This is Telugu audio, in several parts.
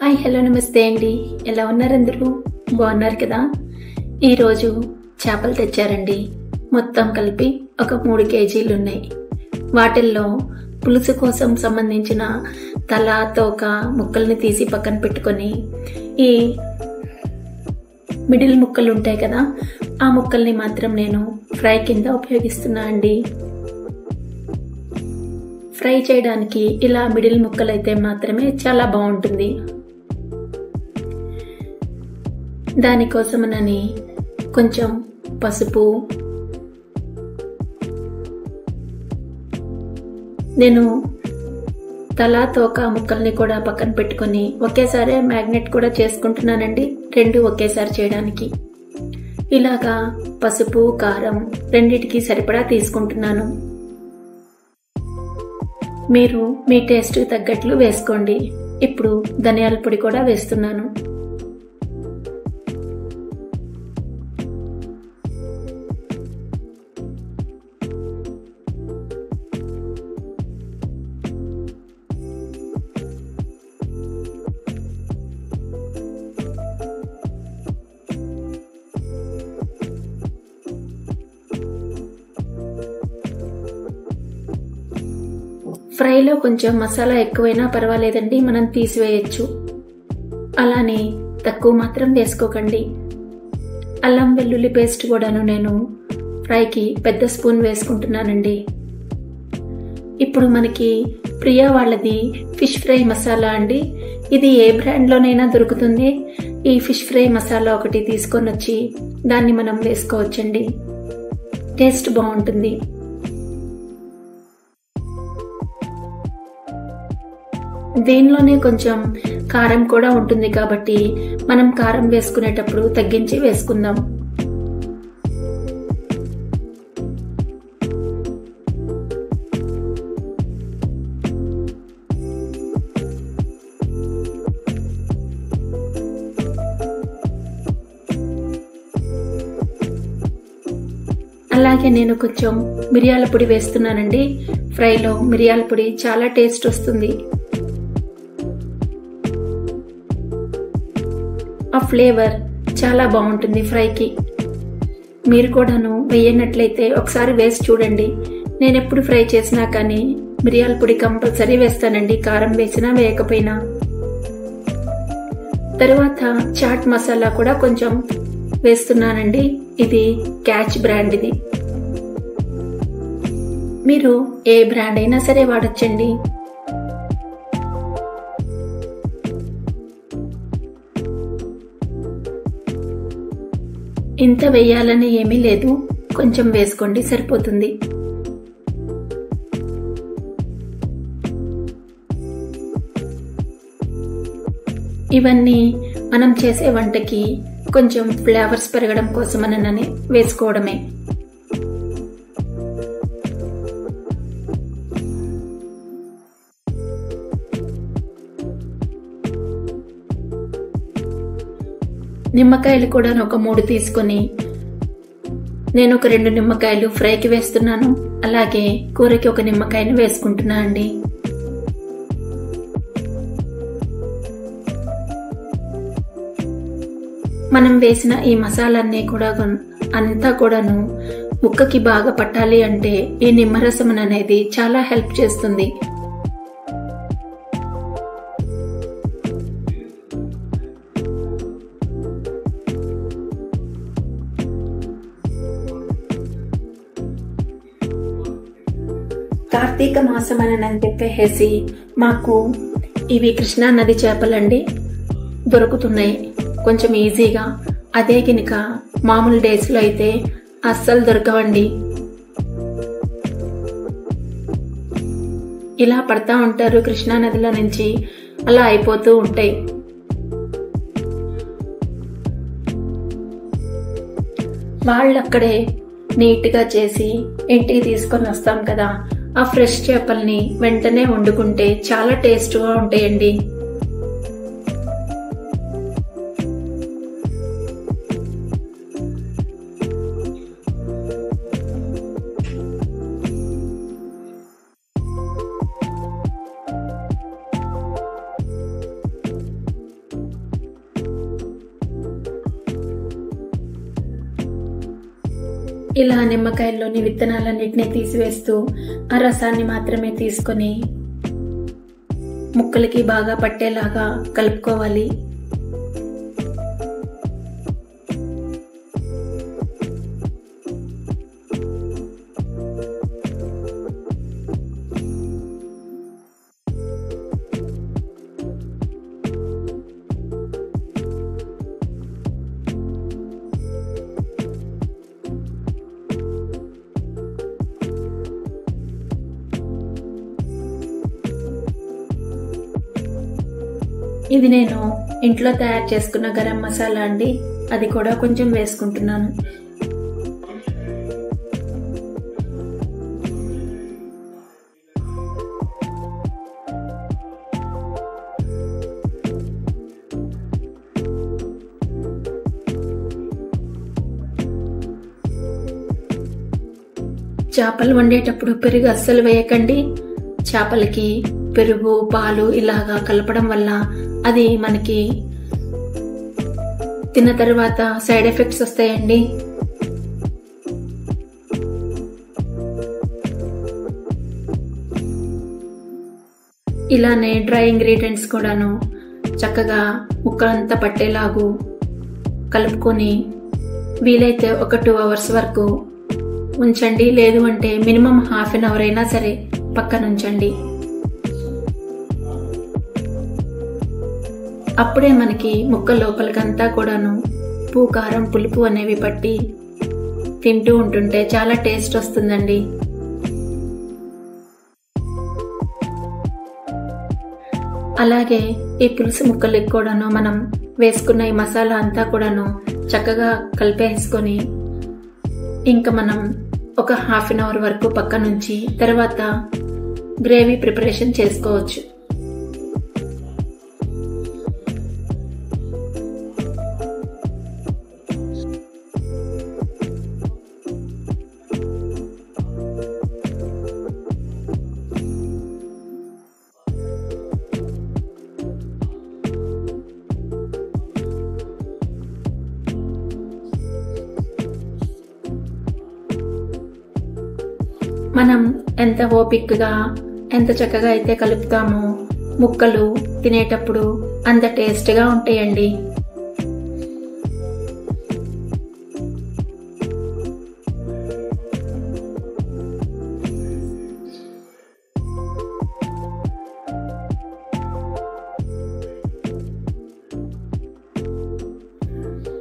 హాయ్ హలో నమస్తే అండి. ఎలా ఉన్నారు అందరూ? బాగున్నారు కదా? ఈరోజు చేపలు తెచ్చారండి. మొత్తం కలిపి ఒక 3 కేజీలు ఉన్నాయి. వాటిల్లో పులుసు కోసం సంబంధించిన తల తోక ముక్కల్ని తీసి పక్కన పెట్టుకొని ఈ మిడిల్ ముక్కలు ఉంటాయి కదా, ఆ ముక్కల్ని మాత్రం నేను ఫ్రై కింద ఉపయోగిస్తున్నా అండి. ఫ్రై చేయడానికి ఇలా మిడిల్ ముక్కలు అయితే మాత్రమే చాలా బాగుంటుంది. దానికోసమనని కొంచెం పసుపు, నేను తల తోక ముక్కల్ని కూడా పక్కన పెట్టుకొని ఒకేసారి మ్యాగ్నెట్ కూడా చేసుకుంటున్నానండి, 2 ఒకేసారి చేయడానికి. ఇలాగా పసుపు కారం రెండిటికి సరిపడా తీసుకుంటున్నాను. మీరు మీ టేస్ట్ తగ్గట్లు వేసుకోండి. ఇప్పుడు ధనియాల పొడి కూడా వేస్తున్నాను. ఫ్రైలో కొంచెం మసాలా ఎక్కువైనా పర్వాలేదండి, మనం తీసివేయచ్చు. అలానే తక్కువ మాత్రం వేసుకోకండి. అల్లం వెల్లుల్లి పేస్ట్ కూడాను నేను ఫ్రైకి పెద్ద స్పూన్ వేసుకుంటున్నానండి. ఇప్పుడు మనకి ప్రియా వాళ్ళది ఫిష్ ఫ్రై మసాలా అండి. ఇది ఏ బ్రాండ్లోనైనా దొరుకుతుంది. ఈ ఫిష్ ఫ్రై మసాలా ఒకటి తీసుకొని వచ్చి దాన్ని మనం వేసుకోవచ్చండి. టేస్ట్ బాగుంటుంది. దీనిలోనే కొంచెం కారం కూడా ఉంటుంది కాబట్టి మనం కారం వేసుకునేటప్పుడు తగ్గించి వేసుకుందాం. అలాగే నేను కొంచెం మిరియాల పొడి వేస్తున్నానండి. ఫ్రైలో మిరియాల పొడి చాలా టేస్ట్ వస్తుంది. ఆ ఫ్లేవర్ చాలా బాగుంటుంది ఫ్రైకి. మీరు కూడాను వేయనట్లయితే ఒకసారి వేసి చూడండి. నేను ఎప్పుడు ఫ్రై చేసినా కానీ మిరియాల పొడి కంపల్సరీ వేస్తానండి, కారం వేసినా వేయకపోయినా. తర్వాత చాట్ మసాలా కూడా కొంచెం వేస్తున్నానండి. ఇది క్యాచ్ బ్రాండ్. ఇది మీరు ఏ బ్రాండ్ అయినా సరే వాడచ్చండి. ఇంత వేయాలని ఏమీ లేదు, కొంచెం వేసుకోండి సరిపోతుంది. ఇవన్నీ మనం చేసే వంటకి కొంచెం ఫ్లేవర్స్ పెరగడం కోసమనని వేసుకోవడమే. నిమ్మకాయలు కూడా ఒక 3 తీసుకొని నేను ఒక 2 నిమ్మకాయలు ఫ్రైకి వేస్తున్నాను. అలాగే కూరకి 1 నిమ్మకాయను వేసుకుంటున్నా అండి. మనం వేసిన ఈ మసాలాన్ని కూడా అంతా కూడాను ముక్కకి బాగా పట్టాలి అంటే ఈ నిమ్మరసం అనేది చాలా హెల్ప్ చేస్తుంది. కార్తీక మాసం అని చెప్పేసి మాకు ఇవి కృష్ణా నది చేపలండి దొరుకుతున్నాయి కొంచెం ఈజీగా. అదే గినక మామూలు డేస్లో అయితే అస్సలు దొరకవండి. ఇలా పడతా ఉంటారు కృష్ణా నదిలో నుంచి, అలా అయిపోతూ ఉంటాయి. వాళ్ళక్కడే నీట్గా చేసి ఇంటికి తీసుకొని వస్తాం కదా, ఆ ఫ్రెష్ చేపల్ని వెంటనే వండుకుంటే చాలా టేస్ట్గా ఉంటాయండి. ఇలా నిమ్మకాయల్లోని విత్తనాలన్నిటినీ తీసివేస్తూ ఆ రసాన్ని మాత్రమే తీసుకొని ముక్కలకి బాగా పట్టేలాగా కలుపుకోవాలి. ఇది నేను ఇంట్లో తయారు చేసుకున్న గరం మసాలా అండి. అది కూడా కొంచెం వేసుకుంటున్నాను. చేపలు వండేటప్పుడు పెరుగు అస్సలు వేయకండి. చేపలకి పెరుగు, పాలు ఇలాగా కలపడం వల్ల అది మనకి తిన్న తర్వాత సైడ్ ఎఫెక్ట్స్ వస్తాయండి. ఇలానే డ్రై ఇంగ్రీడియంట్స్ కూడాను చక్కగా ముక్కలంతా పట్టేలాగు కలుపుకొని వీలైతే ఒక 2 hours వరకు ఉంచండి. లేదు అంటే మినిమం ½ an hour అయినా సరే పక్కన ఉంచండి. అప్పుడే మనకి ముక్క లోపలికంతా కూడాను ఉప్పు, కారం, పులుపు అనేవి పట్టి తింటూ ఉంటుంటే చాలా టేస్ట్ వస్తుందండి. అలాగే ఈ పులుసు ముక్కలకి కూడాను మనం వేసుకున్న ఈ మసాలా అంతా కూడాను చక్కగా కలిపేసుకొని ఇంకా మనం ఒక ½ an hour వరకు పక్క నుంచి తర్వాత గ్రేవీ ప్రిపరేషన్ చేసుకోవచ్చు. మనం ఎంత ఓపికగా ఎంత చక్కగా అయితే కలుపుతామో ముక్కలు తినేటప్పుడు అంత టేస్ట్గా ఉంటాయండి.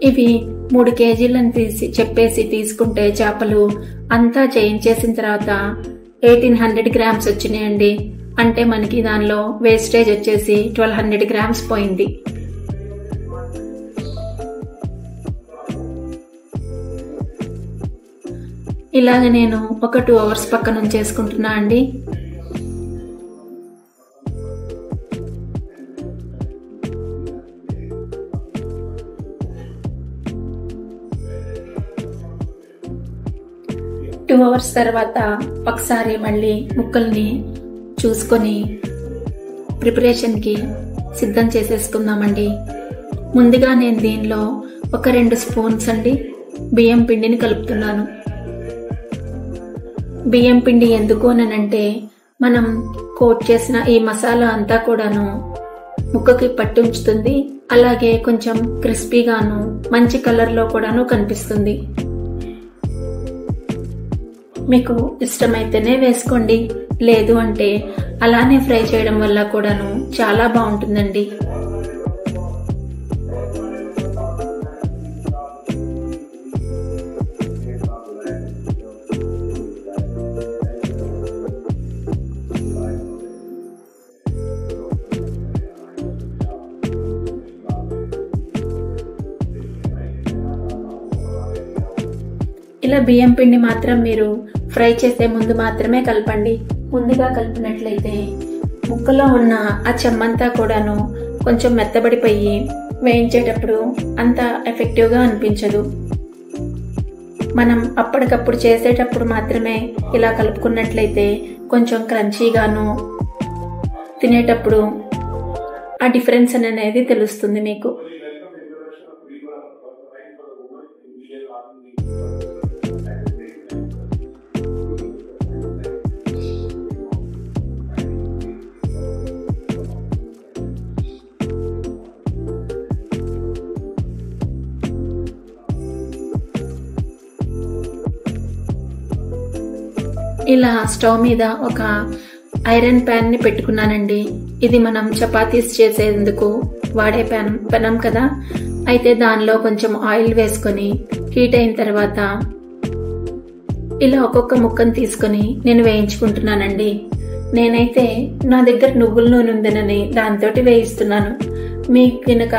ఇవి 3 kgs చెప్పేసి తీసుకుంటే చేపలు అంతా చేయించేసిన తర్వాత 1800 grams వచ్చినాయండి. అంటే మనకి దానిలో వేస్టేజ్ వచ్చేసి 1200 grams పోయింది. ఇలాగ నేను ఒక 2 hours పక్కన ఉంచేసుకుంటున్నా అండి. టూ అవర్స్ తర్వాత ఒకసారి మళ్ళీ ముక్కల్ని చూసుకొని ప్రిపరేషన్కి సిద్ధం చేసేసుకుందామండి. ముందుగా నేను దీనిలో ఒక 2 స్పూన్స్ అండి బియ్యం పిండిని కలుపుతున్నాను. బియ్యం పిండి ఎందుకు అనంటే మనం కోట్ చేసిన ఈ మసాలా అంతా కూడాను ముక్కకి పట్టుంచుతుంది. అలాగే కొంచెం క్రిస్పీగాను మంచి కలర్లో కూడాను కనిపిస్తుంది. మీకు ఇష్టమైతేనే వేసుకోండి, లేదు అంటే అలానే ఫ్రై చేయడం వల్ల కూడాను చాలా బాగుంటుందండి. ఇలా బియ్యం పిండి మాత్రం మీరు ఫ్రై చేసే ముందు మాత్రమే కలపండి. ముందుగా కలిపినట్లయితే ముక్కలో ఉన్న ఆ చెమ్మంతా కూడాను కొంచెం మెత్తబడిపోయి వేయించేటప్పుడు అంత ఎఫెక్టివ్గా అనిపించదు. మనం అప్పటికప్పుడు చేసేటప్పుడు మాత్రమే ఇలా కలుపుకున్నట్లయితే కొంచెం క్రంచీగాను తినేటప్పుడు ఆ డిఫరెన్స్ అనేది తెలుస్తుంది మీకు. ఇలా స్టవ్ మీద ఒక ఐరన్ ప్యాన్ ని పెట్టుకున్నానండి. ఇది మనం చపాతీస్ చేసేందుకు వాడే పెనం కదా. అయితే దానిలో కొంచెం ఆయిల్ వేసుకొని హీట్ అయిన తర్వాత ఇలా ఒక్కొక్క ముక్కను తీసుకొని నేను వేయించుకుంటున్నానండి. నేనైతే నా దగ్గర నువ్వుల నూనె ఉందనని దాంతో వేయిస్తున్నాను. మీకు కనుక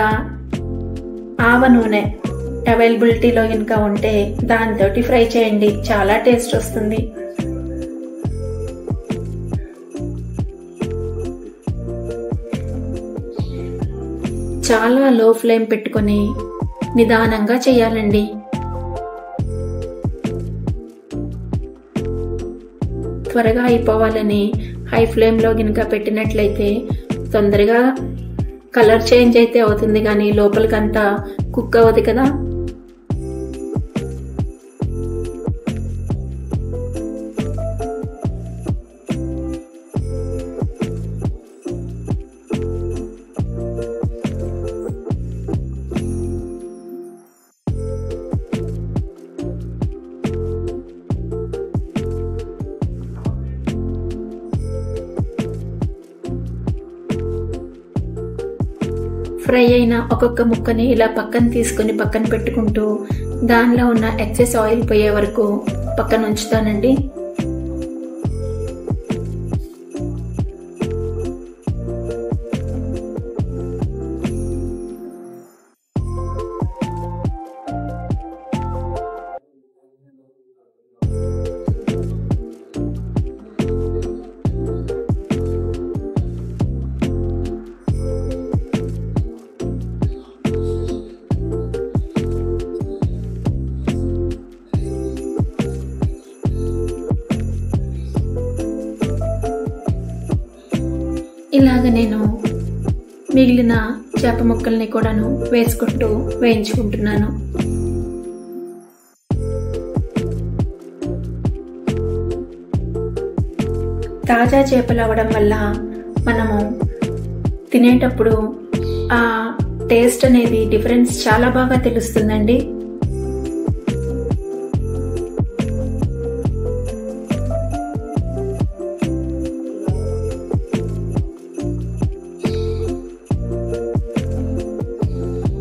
ఆవ నూనె అవైలబిలిటీలో కనుక ఉంటే దాంతో ఫ్రై చేయండి, చాలా టేస్ట్ వస్తుంది. చాలా లో ఫ్లేమ్ పెట్టుకొని నిదానంగా చేయాలండి. త్వరగా అయిపోవాలని హై ఫ్లేమ్లో గినక పెట్టినట్లయితే తొందరగా కలర్ చేంజ్ అయితే అవుతుంది, కానీ లోపలికంతా కుక్ అవ్వదు కదా. ఫ్రై అయిన ఒక్కొక్క ముక్కని ఇలా పక్కన తీసుకుని పక్కన పెట్టుకుంటూ దానిలో ఉన్న ఎక్సెస్ ఆయిల్ పోయే వరకు పక్కన ఉంచుతానండి. ఇలాగ నేను మిగిలిన చేప ముక్కల్ని కూడాను వేసుకుంటూ వేయించుకుంటున్నాను. తాజా చేపలు అవ్వడం వల్ల మనము తినేటప్పుడు ఆ టేస్ట్ అనేది డిఫరెన్స్ చాలా బాగా తెలుస్తుందండి.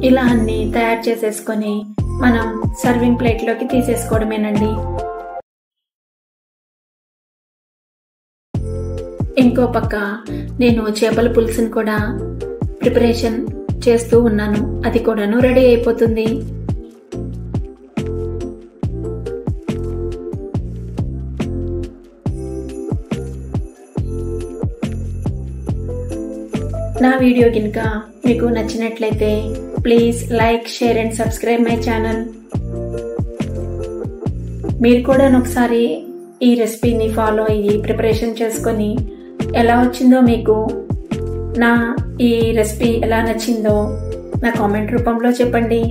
ఇలా అన్ని తయారు చేసేసుకొని మనం సర్వింగ్ ప్లేట్లోకి తీసేసుకోవడమేనండి. ఇంకో పక్క నేను చేపల పులుసుని కూడా ప్రిపరేషన్ చేస్తూ ఉన్నాను. అది కూడాను రెడీ అయిపోతుంది. నా వీడియో కనుక మీకు నచ్చినట్లయితే please like, share and subscribe my channel. మీరు కూడా ఒకసారి ఈ రెసిపీని ఫాలో అయ్యి ప్రిపరేషన్ చేసుకొని ఎలా వచ్చిందో, మీకు నా ఈ రెసిపీ ఎలా నచ్చిందో నా కామెంట్ రూపంలో చెప్పండి.